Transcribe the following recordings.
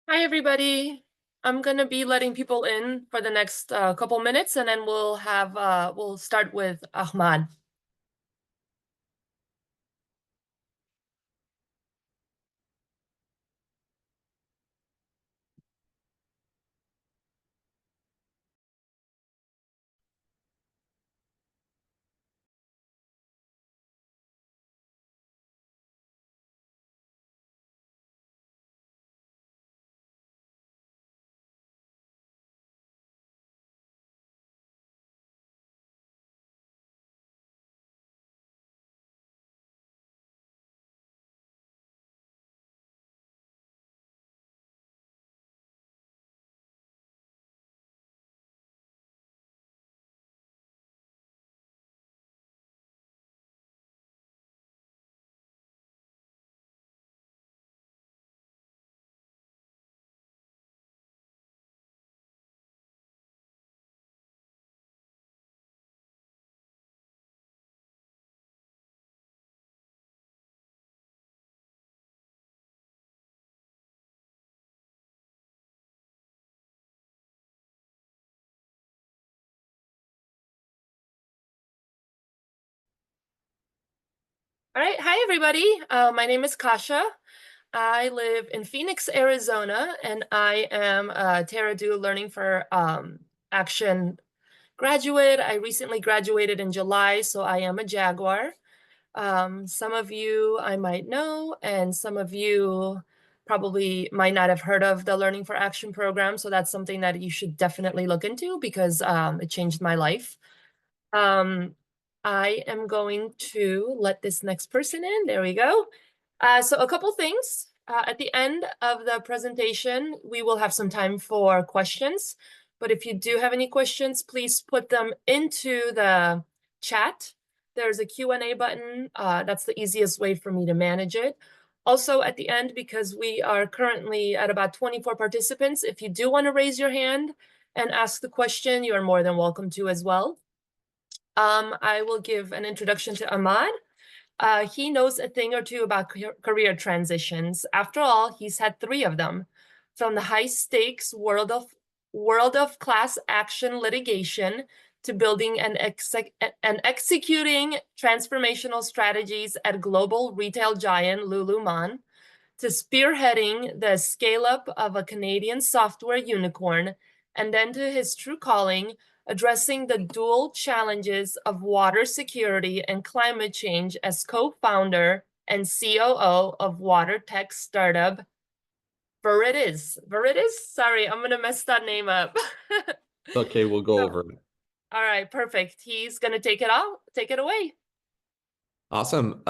Hi, everybody. I'm gonna be letting people in for the next couple minutes, and then we'll start with Ahmad. All right. Hi, everybody. My name is Kasha. I live in Phoenix, Arizona, and I am a Teradu Learning for Action graduate. I recently graduated in July, so I am a Jaguar. Some of you I might know, and some of you probably might not have heard of the Learning for Action program. So that's something that you should definitely look into because it changed my life. Um, I am going to let this next person in. There we go. So a couple things. At the end of the presentation, we will have some time for questions. But if you do have any questions, please put them into the chat. There's a Q&A button. That's the easiest way for me to manage it. Also, at the end, because we are currently at about 24 participants, if you do want to raise your hand and ask the question, you are more than welcome to as well. I will give an introduction to Ahmad. He knows a thing or two about career transitions. After all, he's had three of them, from the high-stakes world of class action litigation to building and executing transformational strategies at global retail giant Lululemon, to spearheading the scale-up of a Canadian software unicorn, and then to his true calling, addressing the dual challenges of water security and climate change as co-founder and COO of water tech startup Veritas. Veritas? Sorry, I'm gonna mess that name up. Okay, we'll go So, over it. all right, perfect. He's gonna take it away. Awesome.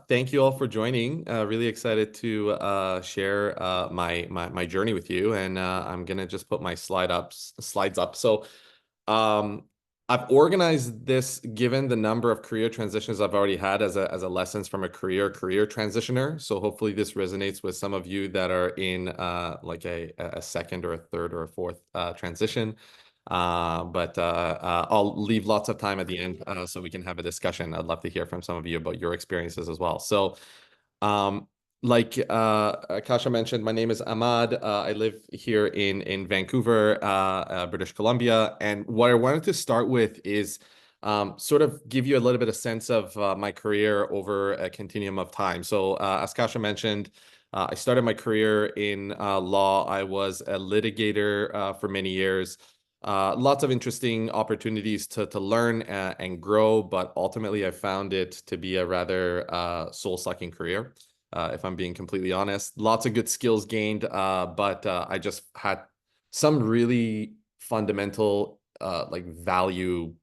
Thank you all for joining. Really excited to share my journey with you, and I'm gonna just put my slides up. So, um, I've organized this given the number of career transitions I've already had as a lessons from a career transitioner. So hopefully this resonates with some of you that are in like a second or a third or a fourth transition. But I'll leave lots of time at the end so we can have a discussion. I'd love to hear from some of you about your experiences as well. So, um, like Kasha mentioned, my name is Ahmad. I live here in Vancouver, British Columbia. And what I wanted to start with is sort of give you a little bit of sense of my career over a continuum of time. So, as Kasha mentioned, I started my career in law. I was a litigator for many years. Lots of interesting opportunities to learn and grow, but ultimately I found it to be a rather soul-sucking career, if I'm being completely honest. Lots of good skills gained, but I just had some really fundamental like value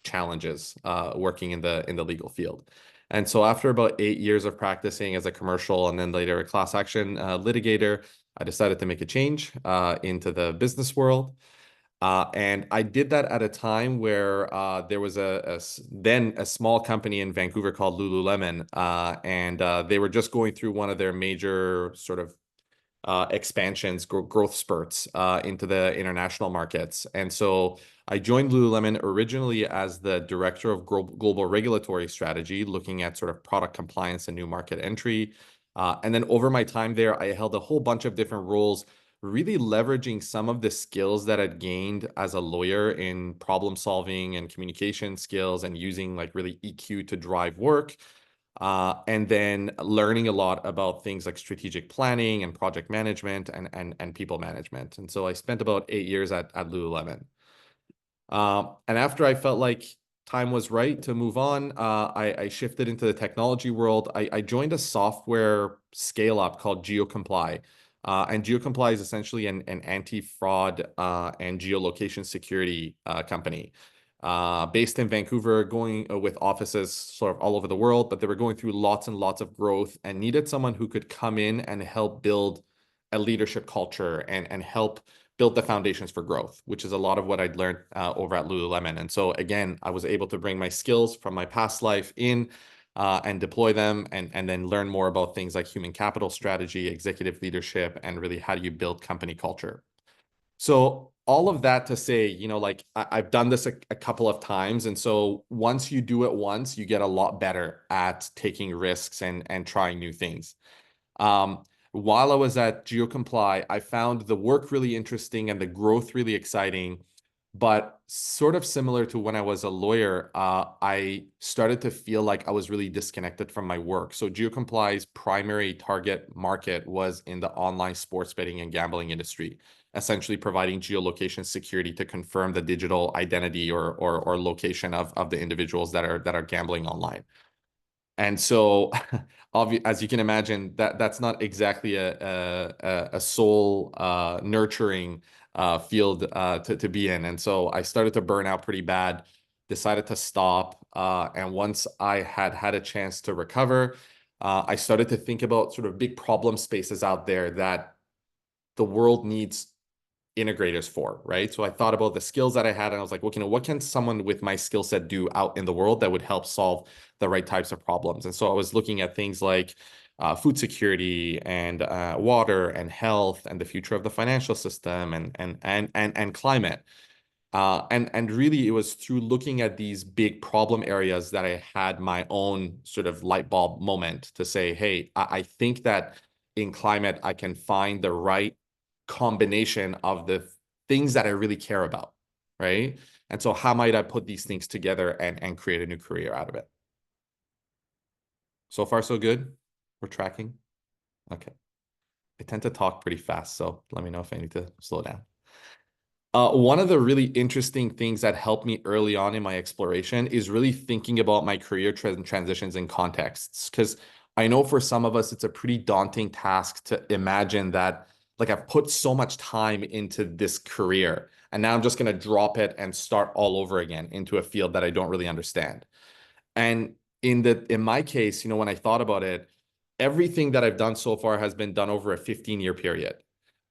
challenges working in the legal field. And so after about 8 years of practicing as a commercial and then later a class action litigator, I decided to make a change into the business world. And I did that at a time where there was then a small company in Vancouver called Lululemon, and they were just going through one of their major sort of expansions, growth spurts into the international markets. And so I joined Lululemon originally as the director of global regulatory strategy, looking at sort of product compliance and new market entry. And then over my time there, I held a whole bunch of different roles really leveraging some of the skills that I'd gained as a lawyer in problem solving and communication skills and using like really EQ to drive work. And then learning a lot about things like strategic planning and project management and people management. And so I spent about 8 years at Lululemon. And after I felt like time was right to move on, I shifted into the technology world. I joined a software scale up called GeoComply. And GeoComply is essentially an anti-fraud and geolocation security company based in Vancouver, going with offices sort of all over the world, but they were going through lots and lots of growth and needed someone who could come in and help build a leadership culture and help build the foundations for growth, which is a lot of what I'd learned over at Lululemon. And so again, I was able to bring my skills from my past life in and deploy them and then learn more about things like human capital strategy, executive leadership, and really how do you build company culture. So all of that to say, like I've done this a couple of times. And so once you do it once, you get a lot better at taking risks and trying new things. Um, while I was at GeoComply, I found the work really interesting and the growth really exciting. But sort of similar to when I was a lawyer, I started to feel like I was really disconnected from my work. So GeoComply's primary target market was in the online sports betting and gambling industry, essentially providing geolocation security to confirm the digital identity or location of the individuals that are gambling online. And so, as you can imagine, that's not exactly a soul nurturing field to be in. And so I started to burn out pretty bad, decided to stop. And once I had a chance to recover, I started to think about sort of big problem spaces out there that the world needs integrators for, right? So I thought about the skills that I had and I was like, well, what can someone with my skill set do out in the world that would help solve the right types of problems? And so I was looking at things like food security and water and health and the future of the financial system and climate. And really, it was through looking at these big problem areas that I had my own sort of light bulb moment to say, hey, I think that in climate, I can find the right combination of the things that I really care about, right? And so how might I put these things together and create a new career out of it? So far, so good. We're tracking. Okay. I tend to talk pretty fast, so let me know if I need to slow down. One of the really interesting things that helped me early on in my exploration is really thinking about my career transitions and contexts. Because I know for some of us, it's a pretty daunting task to imagine that, like, I've put so much time into this career, and now I'm just going to drop it and start all over again into a field that I don't really understand. And in my case, when I thought about it, everything that I've done so far has been done over a 15-year period.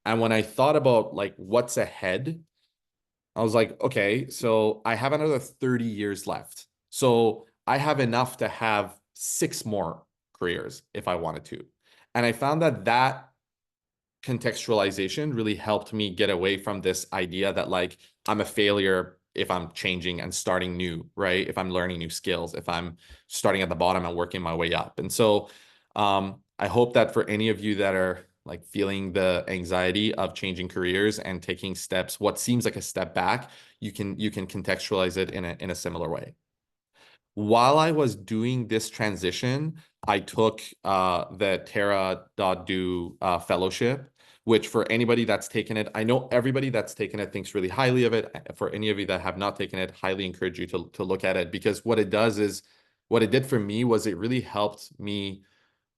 And when I thought about like what's ahead, I was like, okay, so I have another 30 years left. So I have enough to have six more careers if I wanted to. And I found that contextualization really helped me get away from this idea that like I'm a failure if I'm changing and starting new, right? If I'm learning new skills, if I'm starting at the bottom and working my way up. And so I hope that for any of you that are like feeling the anxiety of changing careers and taking steps, what seems like a step back, you can contextualize it in a similar way. While I was doing this transition, I took the Terra.do fellowship, which for anybody that's taken it, I know everybody that's taken it thinks really highly of it. For any of you that have not taken it, highly encourage you to look at it because what it does is, what it did for me was it really helped me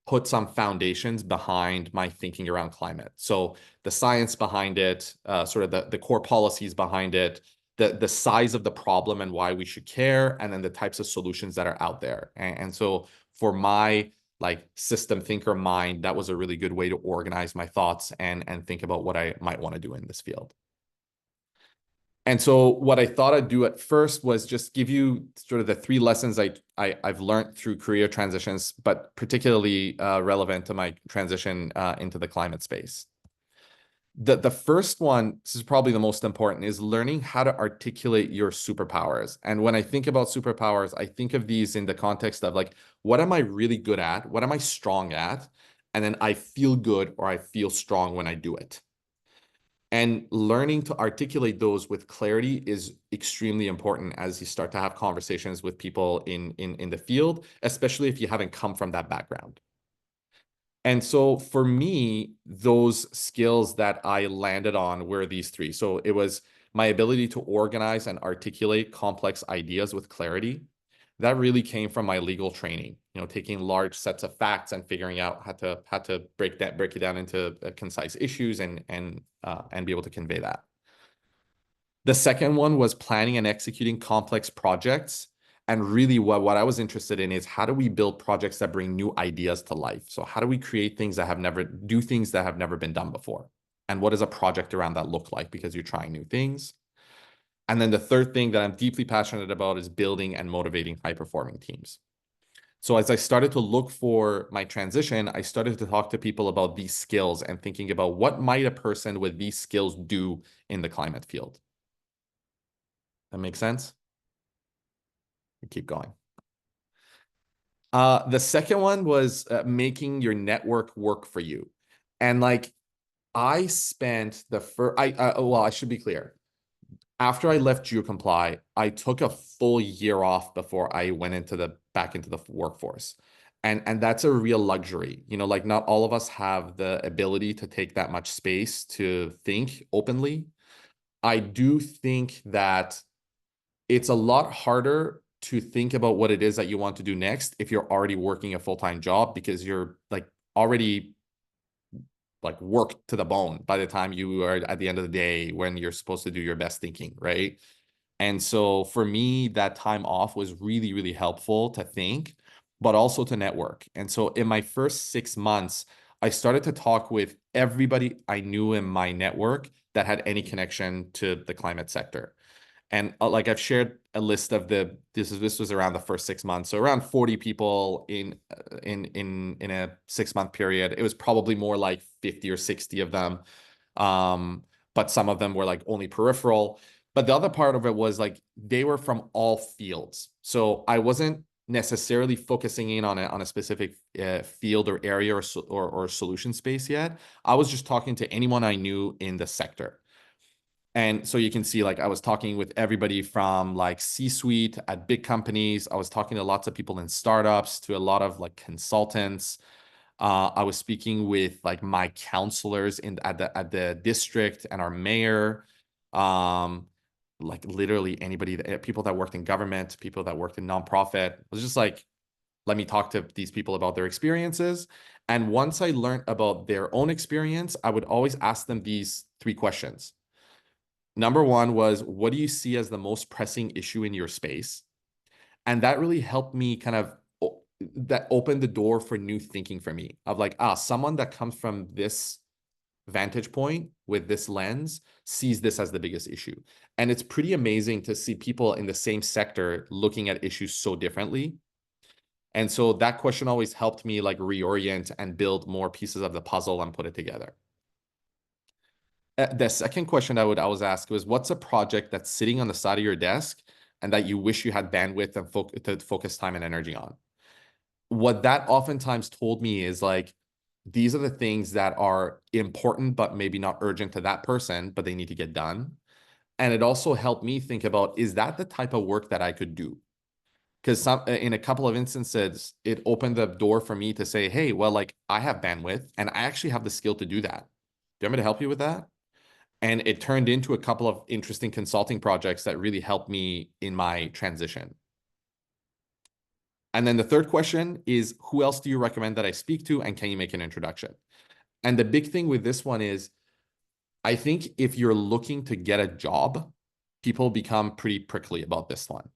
put some foundations behind my thinking around climate. So the science behind it, sort of the core policies behind it, the size of the problem and why we should care, and then the types of solutions that are out there. And so for my like system thinker mind, that was a really good way to organize my thoughts and think about what I might want to do in this field. And so what I thought I'd do at first was just give you sort of the three lessons I've learned through career transitions, but particularly relevant to my transition into the climate space. The first one, this is probably the most important, is learning how to articulate your superpowers. And when I think about superpowers, I think of these in the context of like, what am I really good at? What am I strong at? And then I feel good or I feel strong when I do it. And learning to articulate those with clarity is extremely important as you start to have conversations with people in the field, especially if you haven't come from that background. And so for me, those skills that I landed on were these three. So it was my ability to organize and articulate complex ideas with clarity. That really came from my legal training, taking large sets of facts and figuring out how to break it down into concise issues and be able to convey that. The second one was planning and executing complex projects. And really, what I was interested in is how do we build projects that bring new ideas to life? So how do we create things that do things that have never been done before? And what does a project around that look like? Because you're trying new things. And then the third thing that I'm deeply passionate about is building and motivating high-performing teams. So as I started to look for my transition, I started to talk to people about these skills and thinking about what might a person with these skills do in the climate field. That makes sense? Keep going. The second one was making your network work for you. And like I spent the first, well, I should be clear. After I left GeoComply, I took a full year off before I went back into the workforce. And that's a real luxury. Like not all of us have the ability to take that much space to think openly. I do think that it's a lot harder to think about what it is that you want to do next if you're already working a full-time job because you're like already like worked to the bone by the time you are at the end of the day when you're supposed to do your best thinking, right? And so for me, that time off was really, really helpful to think, but also to network. And so in my first 6 months, I started to talk with everybody I knew in my network that had any connection to the climate sector. And like I've shared a list of this was around the first 6 months, so around 40 people in a 6 month period. It was probably more like 50 or 60 of them, but some of them were like only peripheral. But the other part of it was like they were from all fields, so I wasn't necessarily focusing in on a specific field or area or solution space yet. I was just talking to anyone I knew in the sector. And so you can see, like, I was talking with everybody from like C-suite at big companies. I was talking to lots of people in startups, to a lot of like consultants. I was speaking with like my counselors at the district and our mayor, like literally anybody, people that worked in government, people that worked in nonprofit. I was just like, let me talk to these people about their experiences. And once I learned about their own experience, I would always ask them these three questions. Number one was, what do you see as the most pressing issue in your space? And that really helped me that opened the door for new thinking for me of like, someone that comes from this vantage point with this lens sees this as the biggest issue. And it's pretty amazing to see people in the same sector looking at issues so differently. And so that question always helped me like reorient and build more pieces of the puzzle and put it together. The second question I was asked was, what's a project that's sitting on the side of your desk and that you wish you had bandwidth and to focus time and energy on? What that oftentimes told me is like, these are the things that are important, but maybe not urgent to that person, but they need to get done. And it also helped me think about, is that the type of work that I could do? Because in a couple of instances, it opened the door for me to say, hey, well, like I have bandwidth and I actually have the skill to do that. Do you want me to help you with that? And it turned into a couple of interesting consulting projects that really helped me in my transition. And then the third question is, who else do you recommend that I speak to, and can you make an introduction? And the big thing with this one is, I think if you're looking to get a job, people become pretty prickly about this one.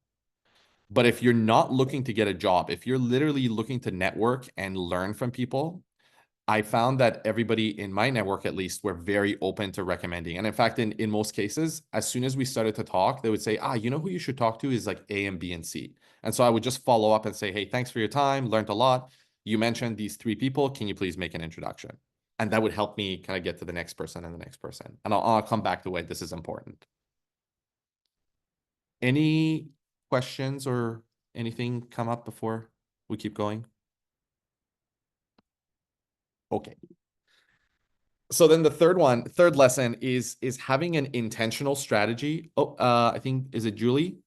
But if you're not looking to get a job, if you're literally looking to network and learn from people, I found that everybody in my network, at least, were very open to recommending. And in fact, in most cases, as soon as we started to talk, they would say, you know who you should talk to is like A and B and C. And so I would just follow up and say, hey, thanks for your time. Learned a lot. You mentioned these three people. Can you please make an introduction? And that would help me kind of get to the next person and the next person. And I'll come back to why this is important. Any questions or anything come up before we keep going? Okay. So then the third lesson is having an intentional strategy. Oh, I think is it Julie?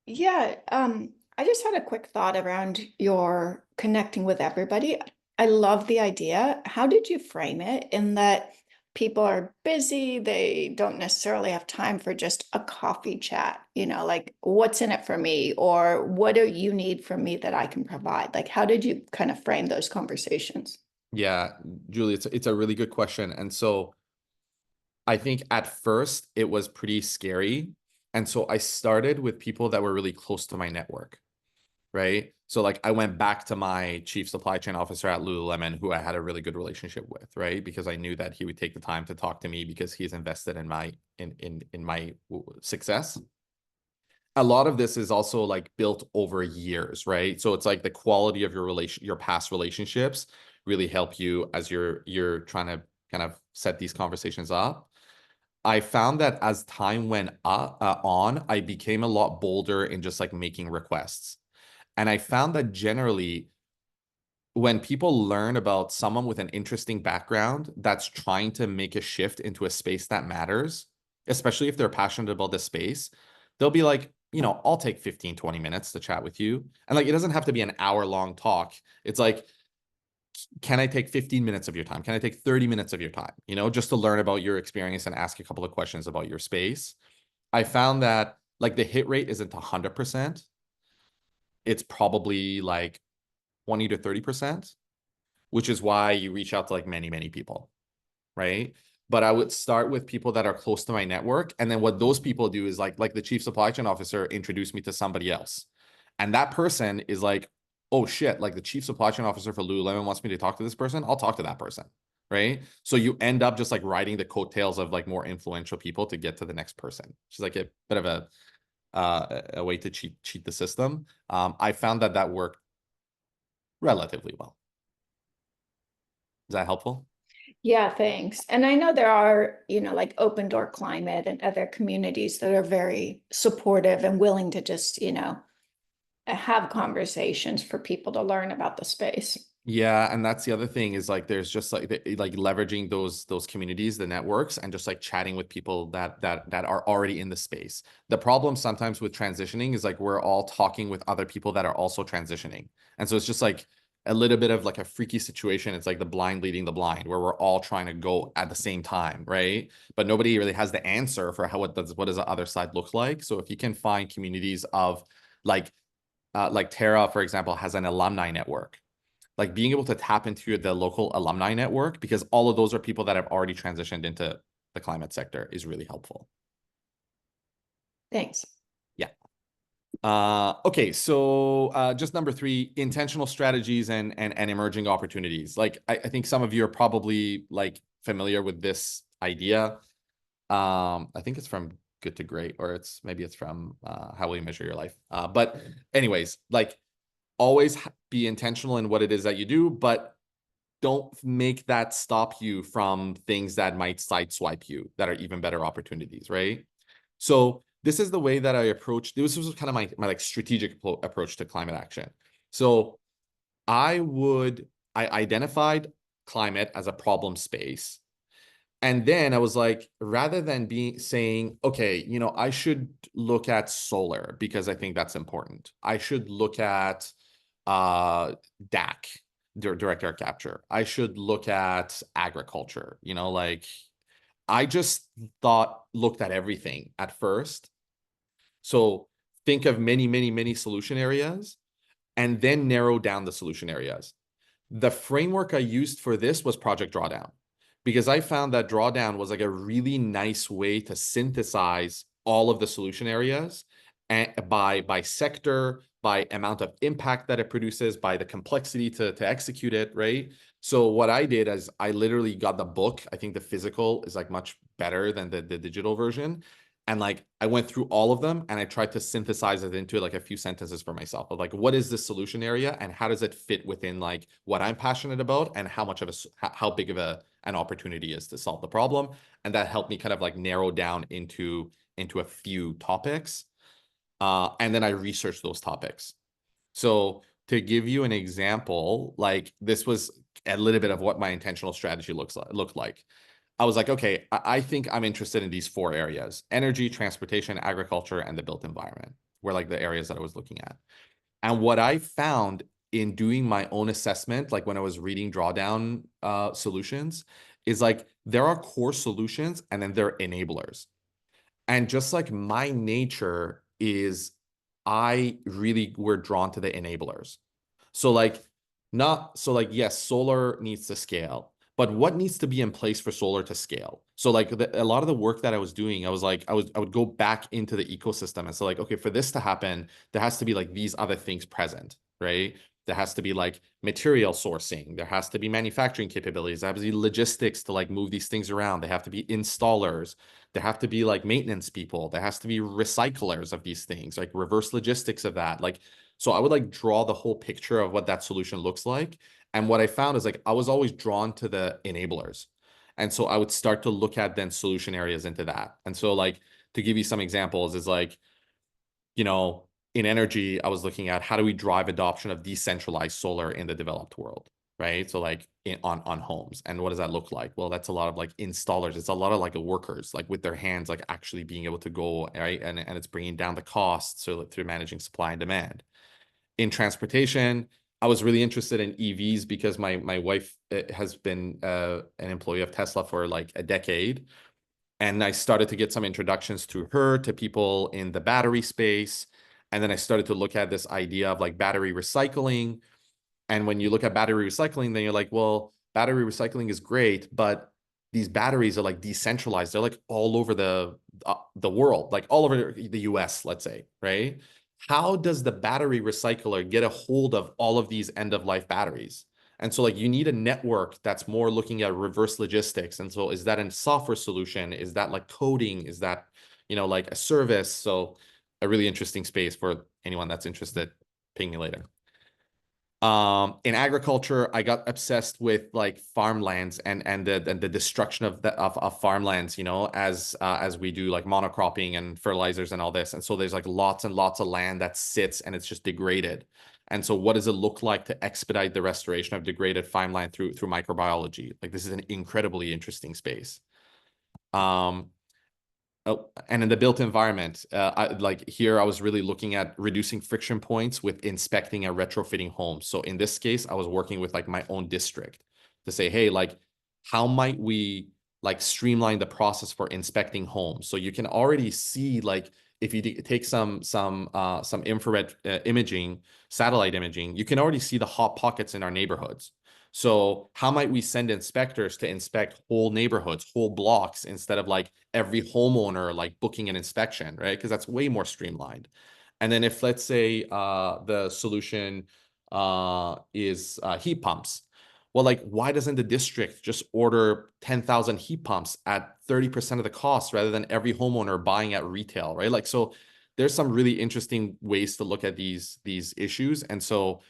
Yeah, I just had a quick thought around your connecting with everybody. I love the idea. How did you frame it in that people are busy, they don't necessarily have time for just a coffee chat, like what's in it for me, or what do you need from me that I can provide? Like, how did you kind of frame those conversations? Yeah, Julie, it's a really good question. And so I think at first it was pretty scary. And so I started with people that were really close to my network, right? So like I went back to my chief supply chain officer at Lululemon, who I had a really good relationship with, right? Because I knew that he would take the time to talk to me because he's invested in my success. A lot of this is also like built over years, right? So it's like the quality of your past relationships really help you as you're trying to kind of set these conversations up. I found that as time went on, I became a lot bolder in just like making requests. And I found that generally, when people learn about someone with an interesting background that's trying to make a shift into a space that matters, especially if they're passionate about the space, they'll be like, I'll take 15, 20 minutes to chat with you. And like, it doesn't have to be an hour long talk. It's like, can I take 15 minutes of your time? Can I take 30 minutes of your time? Just to learn about your experience and ask a couple of questions about your space. I found that like the hit rate isn't 100%. It's probably like 20 to 30%, which is why you reach out to like many, many people, right? But I would start with people that are close to my network. And then what those people do is like the chief supply chain officer introduced me to somebody else. And that person is like, oh shit, like the chief supply chain officer for Lululemon wants me to talk to this person. I'll talk to that person. Right. So you end up just like riding the coattails of like more influential people to get to the next person, which is like a bit of a way to cheat the system. I found that worked relatively well. Is that helpful? Yeah, thanks. And I know there are, like Open Door Climate and other communities that are very supportive and willing to just, have conversations for people to learn about the space. Yeah, and that's the other thing is like there's just like like leveraging those communities, the networks, and just like chatting with people that are already in the space. The problem sometimes with transitioning is like we're all talking with other people that are also transitioning. And so it's just like a little bit of like a freaky situation. It's like the blind leading the blind, where we're all trying to go at the same time, right? But nobody really has the answer for what does the other side look like. So if you can find communities of like Terra, for example, has an alumni network, like being able to tap into the local alumni network, because all of those are people that have already transitioned into the climate sector, is really helpful. Thanks. Yeah. Okay, so just number three, intentional strategies and emerging opportunities. Like I think some of you are probably like familiar with this idea. I think it's from Good to Great, or maybe it's from How Will You Measure Your Life. But anyways, like always be intentional in what it is that you do, but don't make that stop you from things that might sideswipe you that are even better opportunities, right? So this is the way that I approach. This was kind of my like strategic approach to climate action. So I identified climate as a problem space. And then I was like, rather than being saying, okay, I should look at solar because I think that's important. I should look at DAC, direct air capture. I should look at agriculture. Like I just looked at everything at first. So think of many, many, many solution areas and then narrow down the solution areas. The framework I used for this was Project Drawdown, because I found that Drawdown was like a really nice way to synthesize all of the solution areas and by sector, by amount of impact that it produces, by the complexity to execute it, right? So what I did is I literally got the book. I think the physical is like much better than the digital version. And like I went through all of them and I tried to synthesize it into like a few sentences for myself of like, what is the solution area and how does it fit within like what I'm passionate about and how much of how big of an opportunity is to solve the problem. And that helped me kind of like narrow down into a few topics. And then I researched those topics. So to give you an example, like this was a little bit of what my intentional strategy looked like. I was like, okay, I think I'm interested in these four areas: energy, transportation, agriculture, and the built environment were like the areas that I was looking at. And what I found in doing my own assessment, like when I was reading drawdown solutions, is like there are core solutions and then there are enablers. And just like my nature is, I really were drawn to the enablers. So like not so like yes, solar needs to scale, but what needs to be in place for solar to scale? So like a lot of the work that I was doing, I was like I would go back into the ecosystem and so like okay, for this to happen, there has to be like these other things present, right? There has to be like material sourcing, there has to be manufacturing capabilities, there has to be logistics to like move these things around, they have to be installers, there have to be like maintenance people, there has to be recyclers of these things, like reverse logistics of that, like so I would like draw the whole picture of what that solution looks like. And what I found is like I was always drawn to the enablers. And so I would start to look at then solution areas into that. And so like to give you some examples is like, you know, in energy, I was looking at how do we drive adoption of decentralized solar in the developed world, right? So like on homes, and what does that look like? Well, that's a lot of like installers. It's a lot of like workers, like with their hands, like actually being able to go, right? And it's bringing down the cost. So through managing supply and demand. In transportation, I was really interested in EVs because my wife has been an employee of Tesla for like a decade. And I started to get some introductions through her to people in the battery space. And then I started to look at this idea of like battery recycling. And when you look at battery recycling, then you're like, well, battery recycling is great, but these batteries are like decentralized. They're like all over the world, like all over the US, let's say, right? How does the battery recycler get a hold of all of these end of life batteries? And so like you need a network that's more looking at reverse logistics. And so is that a software solution? Is that like coding? Is that, like a service? So a really interesting space for anyone that's interested. Ping me later. In agriculture, I got obsessed with like farmlands and the destruction of farmlands, as we do like monocropping and fertilizers and all this. And so there's like lots and lots of land that sits and it's just degraded. And so what does it look like to expedite the restoration of degraded farmland through microbiology? Like this is an incredibly interesting space. Oh, and in the built environment, like here, I was really looking at reducing friction points with inspecting and retrofitting homes. So in this case, I was working with like my own district to say, hey, like, how might we like streamline the process for inspecting homes? So you can already see like if you take some infrared imaging, satellite imaging, you can already see the hot pockets in our neighborhoods. So how might we send inspectors to inspect whole neighborhoods, whole blocks, instead of like every homeowner like booking an inspection, right? Because that's way more streamlined. And then if let's say the solution is heat pumps, well, like why doesn't the district just order 10,000 heat pumps at 30% of the cost rather than every homeowner buying at retail, right? Like so there's some really interesting ways to look at these issues. And so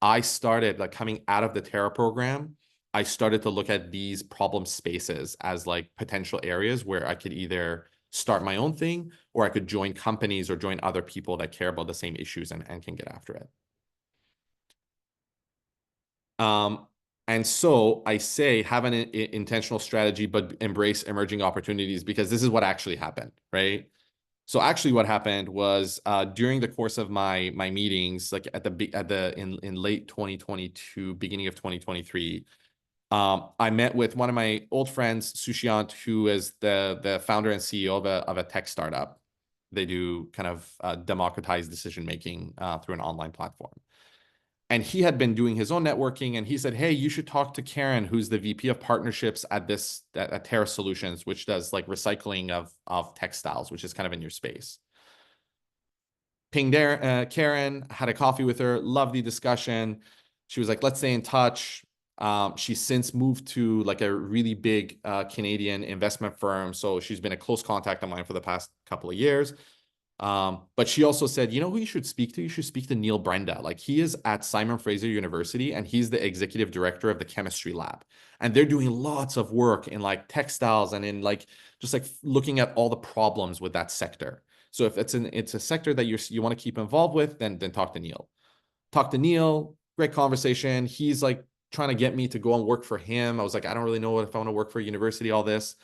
I started like coming out of the Terra program, I started to look at these problem spaces as like potential areas where I could either start my own thing or I could join companies or join other people that care about the same issues and can get after it. Um, and so I say have an intentional strategy, but embrace emerging opportunities because this is what actually happened, right? So actually, what happened was during the course of my meetings, like in late 2022, beginning of 2023, I met with one of my old friends, Sushant, who is the founder and CEO of a tech startup. They do kind of democratize decision making through an online platform. And he had been doing his own networking, and he said, "Hey, you should talk to Karen, who's the VP of partnerships at Terra Solutions, which does like recycling of textiles, which is kind of in your space." Pinged Karen, had a coffee with her, lovely discussion. She was like, "Let's stay in touch." She's since moved to like a really big Canadian investment firm, so she's been a close contact of mine for the past couple of years. But she also said, you know who you should speak to? You should speak to Neil Brenda. Like he is at Simon Fraser University and he's the executive director of the chemistry lab. And they're doing lots of work in like textiles and in like just like looking at all the problems with that sector. So if it's a sector that you want to keep involved with, then talk to Neil. Talk to Neil, great conversation. He's like trying to get me to go and work for him. I was like, I don't really know if I want to work for a university, all this.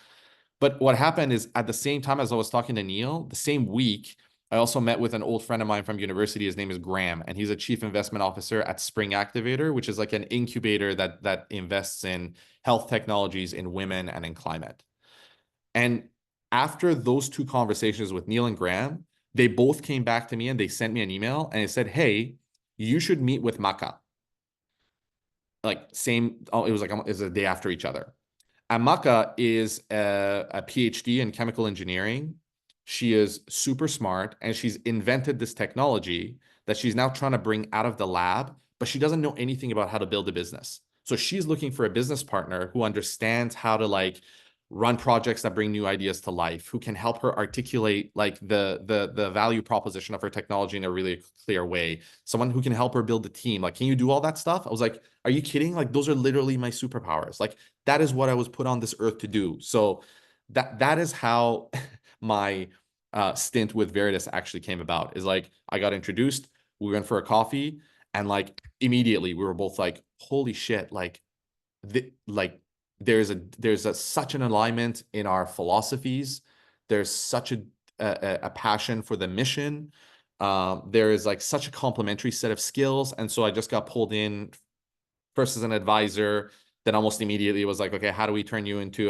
But what happened is at the same time as I was talking to Neil, the same week, I also met with an old friend of mine from university. His name is Graham, and he's a chief investment officer at Spring Activator, which is like an incubator that invests in health technologies, in women, and in climate. And after those two conversations with Neil and Graham, they both came back to me and they sent me an email and they said, hey, you should meet with Maka. Like same, oh, it was like it was a day after each other. Amaka is a PhD in chemical engineering. She is super smart and she's invented this technology that she's now trying to bring out of the lab, but she doesn't know anything about how to build a business. So she's looking for a business partner who understands how to like run projects that bring new ideas to life, who can help her articulate like the value proposition of her technology in a really clear way. Someone who can help her build a team. Like, can you do all that stuff? I was like, are you kidding? Like, those are literally my superpowers. Like, that is what I was put on this earth to do. So that is how my stint with Veritas actually came about. Is like I got introduced, we went for a coffee, and like immediately we were both like, holy shit, like there's such an alignment in our philosophies. There's such a passion for the mission. There is like such a complementary set of skills, and so I just got pulled in first as an advisor, then almost immediately it was like, okay, how do we turn you into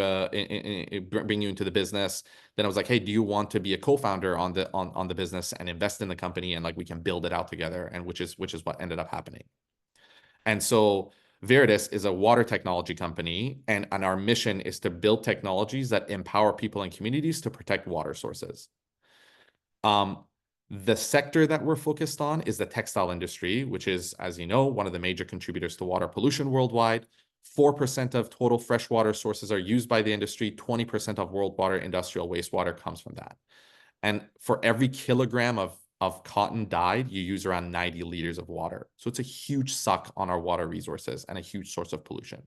bring you into the business? Then I was like, hey, do you want to be a co-founder on the business and invest in the company, and like we can build it out together, and which is what ended up happening. And so Veritas is a water technology company, and our mission is to build technologies that empower people and communities to protect water sources. The sector that we're focused on is the textile industry, which is, as you know, one of the major contributors to water pollution worldwide. 4% of total freshwater sources are used by the industry. 20% of world water industrial wastewater comes from that. And for every kilogram of cotton dyed, you use around 90 liters of water. So it's a huge suck on our water resources and a huge source of pollution.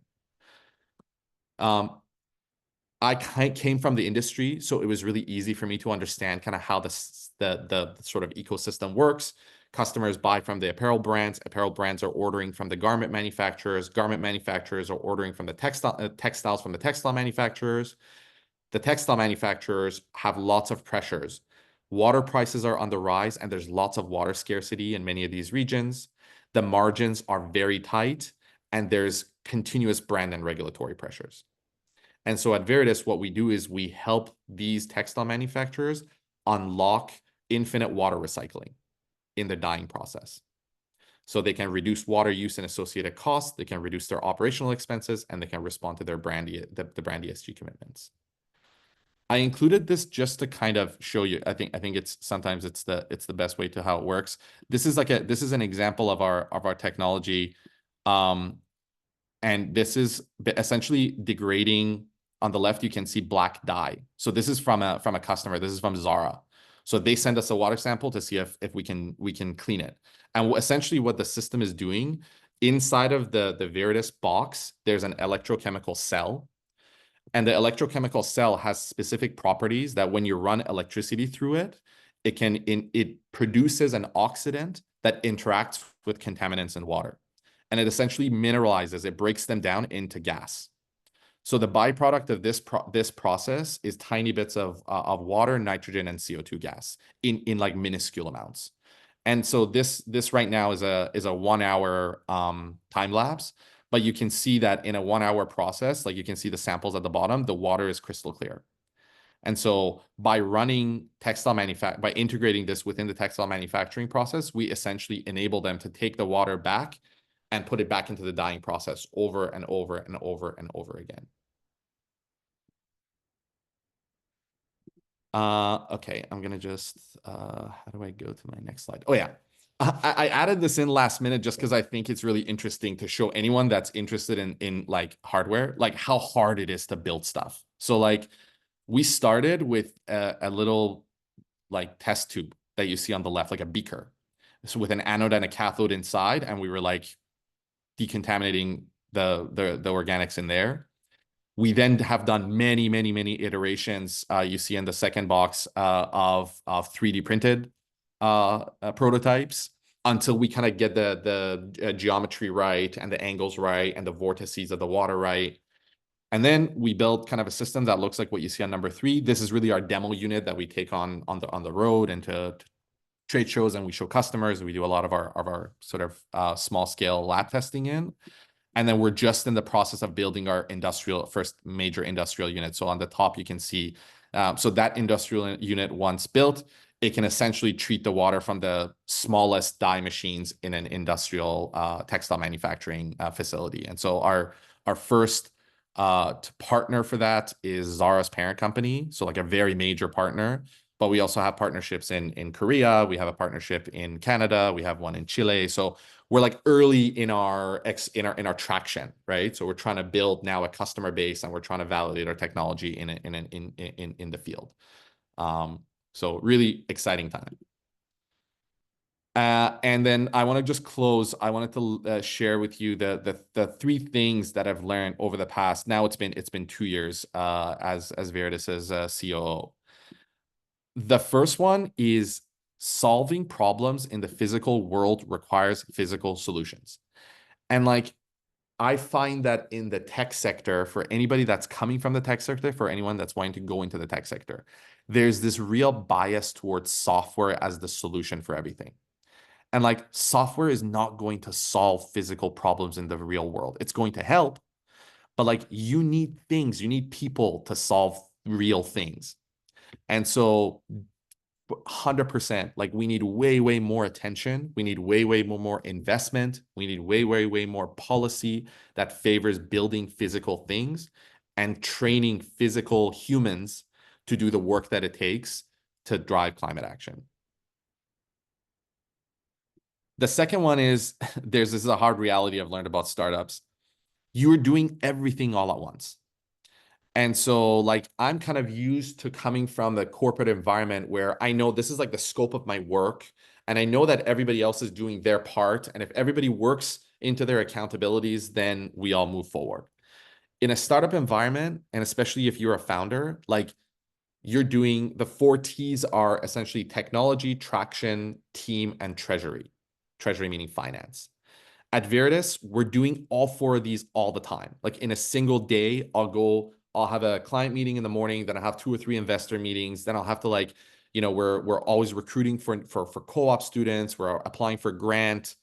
I came from the industry, so it was really easy for me to understand kind of how the sort of ecosystem works. Customers buy from the apparel brands. Apparel brands are ordering from the garment manufacturers. Garment manufacturers are ordering from the textiles from the textile manufacturers. The textile manufacturers have lots of pressures. Water prices are on the rise, and there's lots of water scarcity in many of these regions. The margins are very tight, and there's continuous brand and regulatory pressures. And so at Veritas, what we do is we help these textile manufacturers unlock infinite water recycling in the dyeing process. So they can reduce water use and associated costs, they can reduce their operational expenses, and they can respond to their brand ESG commitments. I included this just to kind of show you. I think it's sometimes it's the best way to how it works. This is an example of our technology. And this is essentially degrading. On the left, you can see black dye. So this is from a customer. This is from Zara. So they send us a water sample to see if we can clean it. And essentially what the system is doing, inside of the Veritas box, there's an electrochemical cell. And the electrochemical cell has specific properties that when you run electricity through it, it produces an oxidant that interacts with contaminants in water. And it essentially mineralizes, it breaks them down into gas. So the byproduct of this process is tiny bits of water, nitrogen, and CO2 gas in like minuscule amounts. And so this right now is a 1 hour time lapse, but you can see that in a 1 hour process, like you can see the samples at the bottom, the water is crystal clear. And so by integrating this within the textile manufacturing process, we essentially enable them to take the water back and put it back into the dyeing process over and over and over and over again. Okay, I'm gonna just, how do I go to my next slide? Oh yeah, I added this in last minute just because I think it's really interesting to show anyone that's interested in like hardware, like how hard it is to build stuff. So like we started with a little like test tube that you see on the left, like a beaker. So with an anode and a cathode inside, and we were like decontaminating the organics in there. We then have done many, many, many iterations. You see in the second box of 3D printed prototypes. until we kind of get the geometry right and the angles right and the vortices of the water right. And then we build kind of a system that looks like what you see on number 3. This is really our demo unit that we take on the road and to trade shows, and we show customers. We do a lot of our sort of small scale lab testing in. And then we're just in the process of building our first major industrial unit. So on the top, you can see, so that industrial unit, once built, it can essentially treat the water from the smallest dye machines in an industrial textile manufacturing facility. And so our first partner for that is Zara's parent company. So like a very major partner. But we also have partnerships in Korea. We have a partnership in Canada. We have one in Chile. So we're like early in our traction, right? So we're trying to build now a customer base, and we're trying to validate our technology in the field. So really exciting time. And then I want to just close. I wanted to share with you the 3 things that I've learned over the past. Now it's been 2 years as Veritas's COO. The first one is solving problems in the physical world requires physical solutions. And like, I find that in the tech sector, for anybody that's coming from the tech sector, for anyone that's wanting to go into the tech sector, there's this real bias towards software as the solution for everything. And like, software is not going to solve physical problems in the real world. It's going to help, but like, you need people to solve real things. And so 100%, like, we need way more attention. We need way more investment. We need way more policy that favors building physical things and training physical humans to do the work that it takes to drive climate action. The second one is this is a hard reality I've learned about startups. You're doing everything all at once. And so like, I'm kind of used to coming from the corporate environment where I know this is like the scope of my work, and I know that everybody else is doing their part. And if everybody works into their accountabilities, then we all move forward. In a startup environment, and especially if you're a founder, like, you're doing the 4 T's are essentially technology, traction, team, and treasury. Treasury meaning finance. At Veritas, we're doing all 4 of these all the time. Like, in a single day, I'll have a client meeting in the morning, then I have 2 or 3 investor meetings. Then I'll have to like, we're always recruiting for co-op students. We're applying for grant.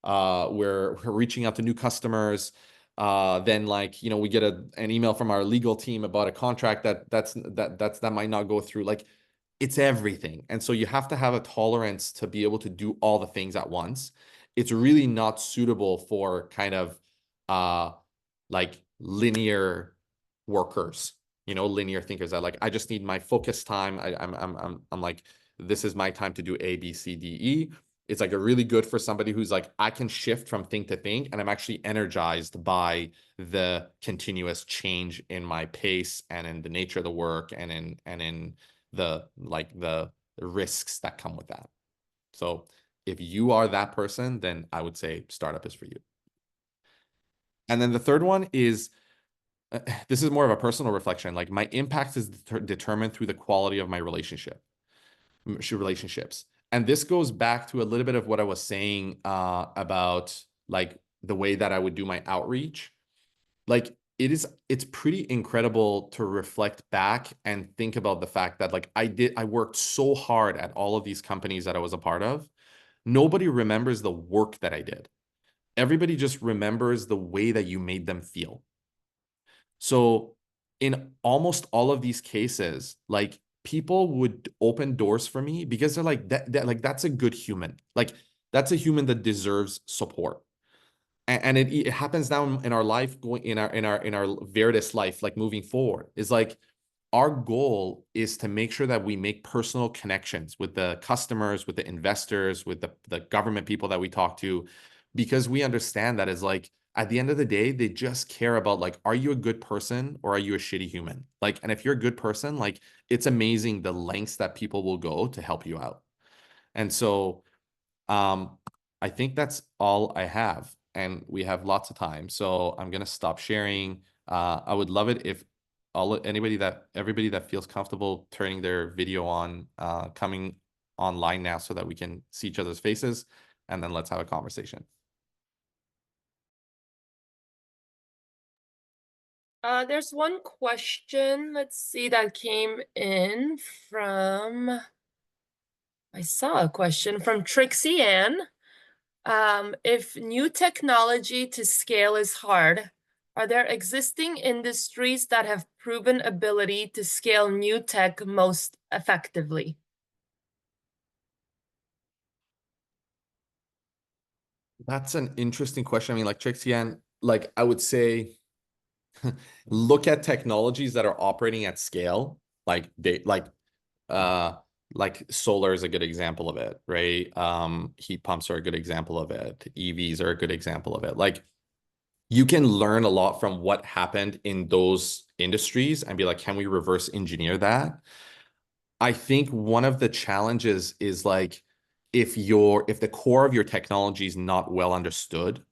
We're reaching out to new customers. Then like, we get an email from our legal team about a contract that might not go through. Like, it's everything. And so you have to have a tolerance to be able to do all the things at once. It's really not suitable for kind of like linear workers, linear thinkers that like, I just need my focus time. I'm like, this is my time to do A, B, C, D, E. It's like a really good for somebody who's like, I can shift from thing to thing, and I'm actually energized by the continuous change in my pace and in the nature of the work and in the risks that come with that. So if you are that person, then I would say startup is for you. And then the third one is, this is more of a personal reflection. Like, my impact is determined through the quality of my relationships. And this goes back to a little bit of what I was saying about like the way that I would do my outreach. Like, it's pretty incredible to reflect back and think about the fact that like, I worked so hard at all of these companies that I was a part of. Nobody remembers the work that I did. Everybody just remembers the way that you made them feel. So in almost all of these cases, like, people would open doors for me because they're like, that's a good human. Like, that's a human that deserves support. And it happens now in our life, going in our Veritas life, like moving forward, is like, our goal is to make sure that we make personal connections with the customers, with the investors, with the government people that we talk to, because we understand that is like, at the end of the day, they just care about like, are you a good person or are you a shitty human? Like, and if you're a good person, like, it's amazing the lengths that people will go to help you out. And so I think that's all I have, and we have lots of time. So I'm gonna stop sharing. I would love it if everybody that feels comfortable turning their video on, coming online now so that we can see each other's faces. and then let's have a conversation. There's one question, let's see, that came in from, I saw a question from Trixie Ann. If new technology to scale is hard, are there existing industries that have proven ability to scale new tech most effectively? That's an interesting question. I mean, like Trixie Ann, like I would say, look at technologies that are operating at scale, like uh like solar is a good example of it, right? Heat pumps are a good example of it. EVs are a good example of it. Like you can learn a lot from what happened in those industries and be like, can we reverse engineer that? I think one of the challenges is like if the core of your technology is not well understood,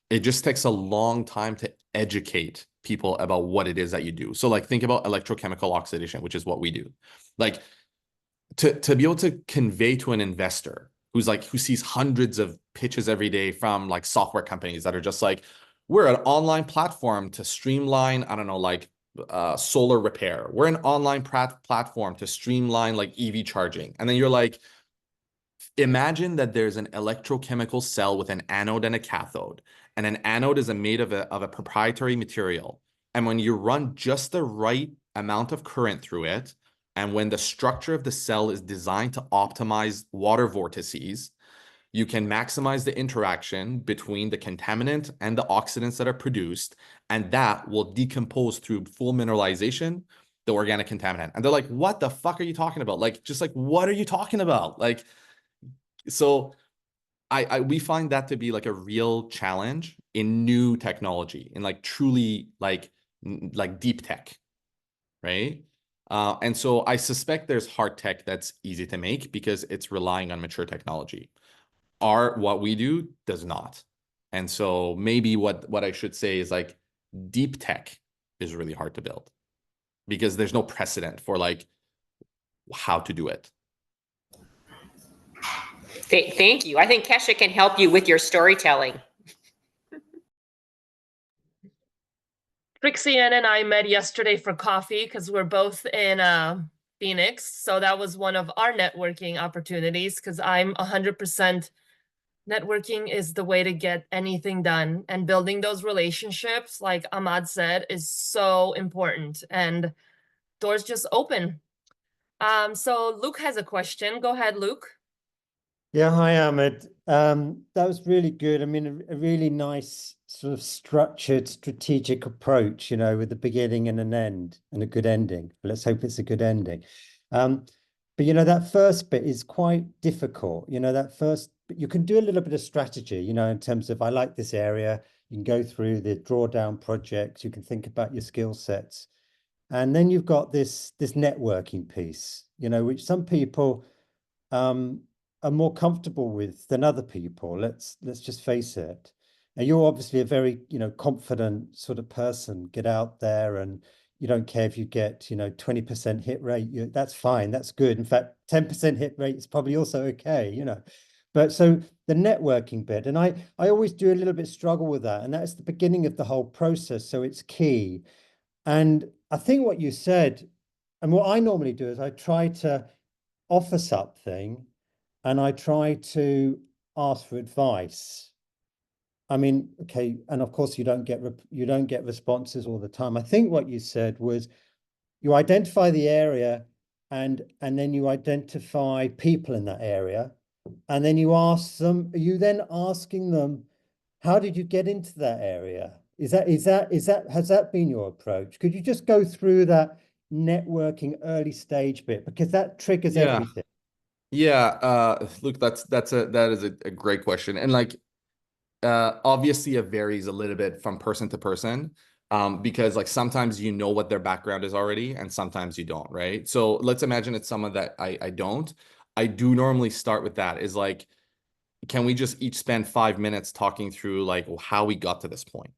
it just takes a long time to educate people about what it is that you do. So like think about electrochemical oxidation, which is what we do. Like to be able to convey to an investor who sees hundreds of pitches every day from like software companies that are just like, we're an online platform to streamline, I don't know, like solar repair. We're an online platform to streamline like EV charging. And then you're like, imagine that there's an electrochemical cell with an anode and a cathode, and an anode is made of a proprietary material. And when you run just the right amount of current through it, and when the structure of the cell is designed to optimize water vortices, you can maximize the interaction between the contaminant and the oxidants that are produced, and that will decompose through full mineralization, the organic contaminant. And they're like, what the fuck are you talking about? Like, just like, what are you talking about? Like, so we find that to be like a real challenge in new technology, in like truly like deep tech, right? And so I suspect there's hard tech that's easy to make because it's relying on mature technology. What we do does not. And so maybe what I should say is like deep tech is really hard to build because there's no precedent for like how to do it. Thank you. I think Kesha can help you with your storytelling. Trixie Ann and I met yesterday for coffee because we're both in Phoenix. So that was one of our networking opportunities because I'm 100% networking is the way to get anything done. And building those relationships, like Ahmad said, is so important. And doors just open. So Luke has a question. Go ahead, Luke. Yeah, hi, Ahmed. That was really good. I mean, a really nice sort of structured, strategic approach, with the beginning and an end and a good ending. Let's hope it's a good ending. But that first bit is quite difficult. That first, but you can do a little bit of strategy, in terms of I like this area. You can go through the drawdown projects. You can think about your skill sets, and then you've got this networking piece, which some people are more comfortable with than other people. Let's just face it. And you're obviously a very, confident sort of person. Get out there, and you don't care if you get, 20% hit rate. That's fine. That's good. In fact, 10% hit rate is probably also okay, But so the networking bit, and I always do a little bit struggle with that. And that's the beginning of the whole process. So it's key. And I think what you said, and what I normally do is I try to offer something and I try to ask for advice. I mean, okay, and of course you don't get responses all the time. I think what you said was you identify the area and then you identify people in that area, and then you ask them, are you then asking them, how did you get into that area? Has that been your approach? Could you just go through that networking early stage bit, because that triggers everything? Yeah, look, that is a great question. And like obviously it varies a little bit from person to person. Because like sometimes you know what their background is already, and sometimes you don't, right? So let's imagine it's someone that I don't. I do normally start with that is like, can we just each spend 5 minutes talking through like how we got to this point?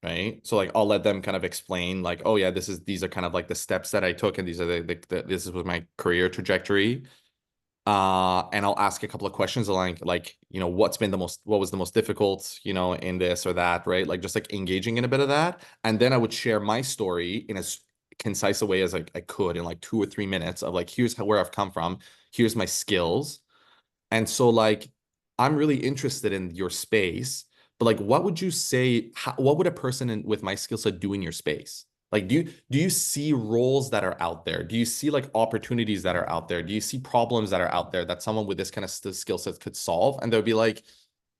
Right. So like I'll let them kind of explain like, oh yeah, these are kind of like the steps that I took, and these are this was my career trajectory. And I'll ask a couple of questions like, what was the most difficult, in this or that, right? Like just like engaging in a bit of that. And then I would share my story in as concise a way as I could in like 2 or 3 minutes of like, here's where I've come from, here's my skills. And so like, I'm really interested in your space, but like, what would you say, what would a person with my skill set do in your space? Like, do you see roles that are out there? Do you see like opportunities that are out there? Do you see problems that are out there that someone with this kind of skill set could solve? And they'll be like,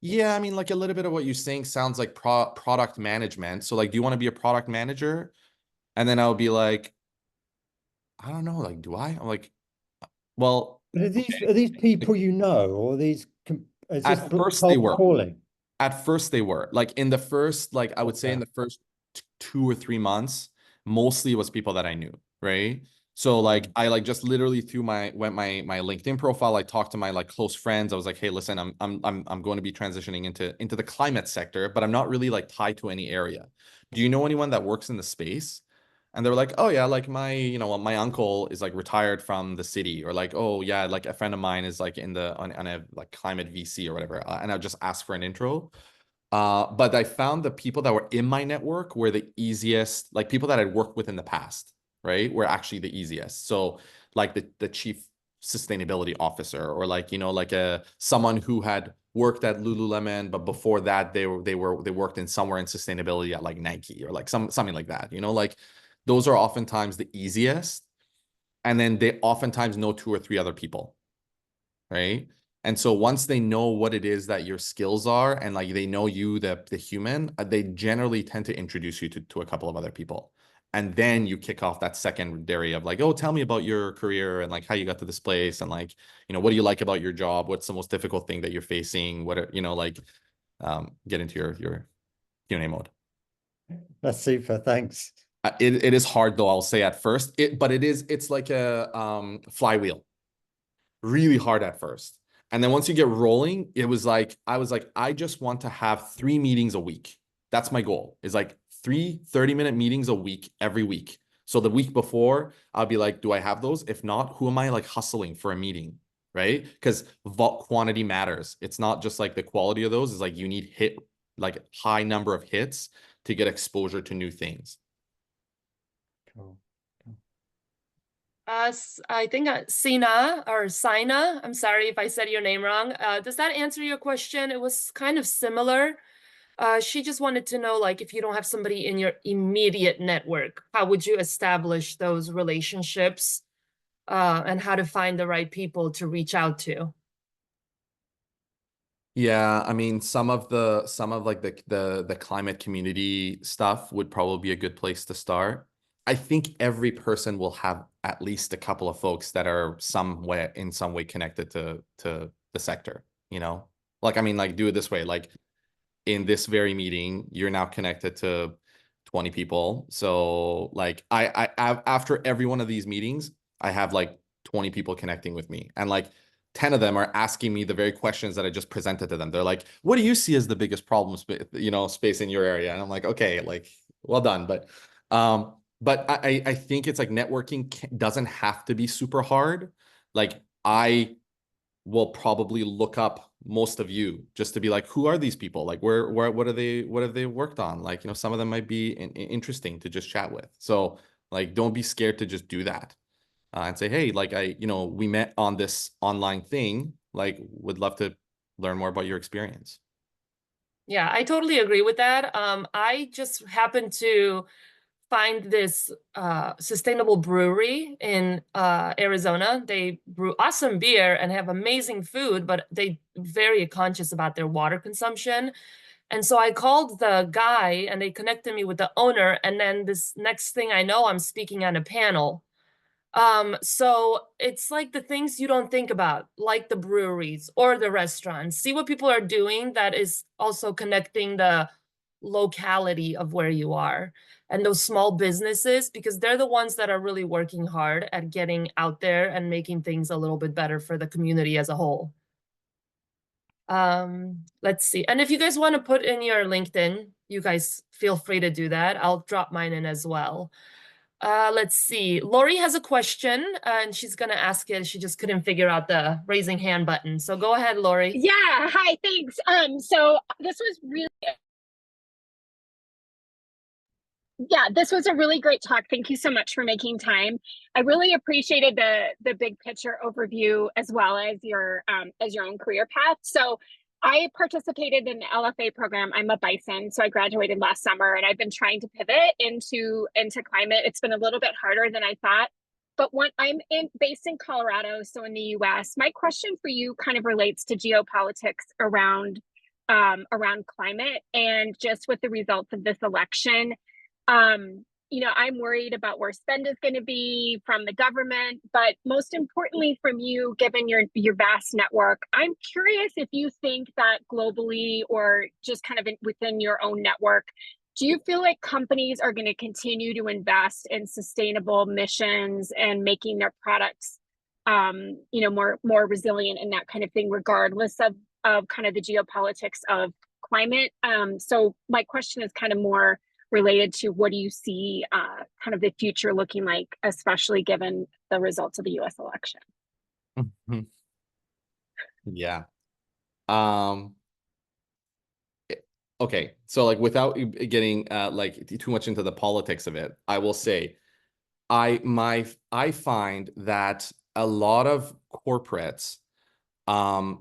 yeah, I mean, like a little bit of what you're saying sounds like product management. So like, do you want to be a product manager? And then I'll be like, I don't know, like, do I? I'm like, well, But okay. are these people you know, or is this At first they cold were. calling? At first they were. Like in the first, like I would say in Okay. the first 2 or 3 months, mostly it was people that I knew, right? So like I like just literally through my LinkedIn profile, I talked to my like close friends. I was like, hey, listen, I'm going to be transitioning into the climate sector, but I'm not really like tied to any area. Do you know anyone that works in the space? And they were like, oh yeah, like my uncle is like retired from the city, or like, oh yeah, like a friend of mine is like on a like climate VC or whatever. And I'll just ask for an intro. But I found the people that were in my network were the easiest, like people that I'd worked with in the past, right? Were actually the easiest. So like the chief sustainability officer, or like, like someone who had worked at Lululemon, but before that they worked in somewhere in sustainability at like Nike, or like something like that, like those are oftentimes the easiest. And then they oftentimes know 2 or 3 other people, right? And so once they know what it is that your skills are, and like they know you, the human, they generally tend to introduce you to a couple of other people. And then you kick off that secondary of like, oh, tell me about your career and like how you got to this place, and like, what do you like about your job? What's the most difficult thing that you're facing? What are, like, get into your Q&A mode. That's super. Thanks. It is hard though, I'll say at first, but it's like a flywheel, really hard at first. And then once you get rolling, I was like, I just want to have 3 meetings a week. That's my goal, is like 30-minute meetings a week, every week. So the week before, I'll be like, do I have those? If not, who am I like hustling for a meeting? Right? Because quantity matters. It's not just like the quality of those, is like you need like high number of hits to get exposure to new things. Cool. I think Sina or Sina. I'm sorry if I said your name wrong. Does that answer your question? It was kind of similar. She just wanted to know, like, if you don't have somebody in your immediate network, how would you establish those relationships, and how to find the right people to reach out to? Yeah, I mean, some of like the climate community stuff would probably be a good place to start. I think every person will have at least a couple of folks that are in some way connected to the sector, Like, I mean, like, do it this way. Like, in this very meeting, you're now connected to 20 people. So like after every one of these meetings, I have like 20 people connecting with me. And like 10 of them are asking me the very questions that I just presented to them. They're like, what do you see as the biggest problem, space in your area? And I'm like, okay, like, well done. But I think it's like networking doesn't have to be super hard. Like I will probably look up most of you just to be like, who are these people? Like, what have they worked on? Like, some of them might be interesting to just chat with. So like, don't be scared to just do that, and say, hey, like we met on this online thing. Like, would love to learn more about your experience. Yeah, I totally agree with that. I just happened to find this sustainable brewery in Arizona. They brew awesome beer and have amazing food, but they very conscious about their water consumption. And so I called the guy and they connected me with the owner. And then this next thing I know, I'm speaking on a panel. So it's like the things you don't think about, like the breweries or the restaurants. See what people are doing that is also connecting the locality of where you are, and those small businesses, because they're the ones that are really working hard at getting out there and making things a little bit better for the community as a whole. Let's see. And if you guys want to put in your LinkedIn, you guys feel free to do that. I'll drop mine in as well. Let's see. Lori has a question, and she's going to ask it. She just couldn't figure out the raising hand button. So go ahead, Lori. Yeah, hi, thanks. So this was really, this was a really great talk. Thank you so much for making time. I really appreciated the big picture overview as well as your own career path. So I participated in the LFA program. I'm a bison, so I graduated last summer, and I've been trying to pivot into climate. It's been a little bit harder than I thought. But when based in Colorado, so in the US, my question for you kind of relates to geopolitics around climate, and just with the results of this election. I'm worried about where spend is going to be from the government, but most importantly from you, given your vast network, I'm curious if you think that globally or just kind of within your own network, do you feel like companies are going to continue to invest in sustainable missions and making their products, more resilient and that kind of thing, regardless of kind of the geopolitics of climate? So my question is kind of more related to what do you see kind of the future looking like, especially given the results of the US election? Yeah. Okay. So like without getting like too much into the politics of it, I will say I find that a lot of corporates have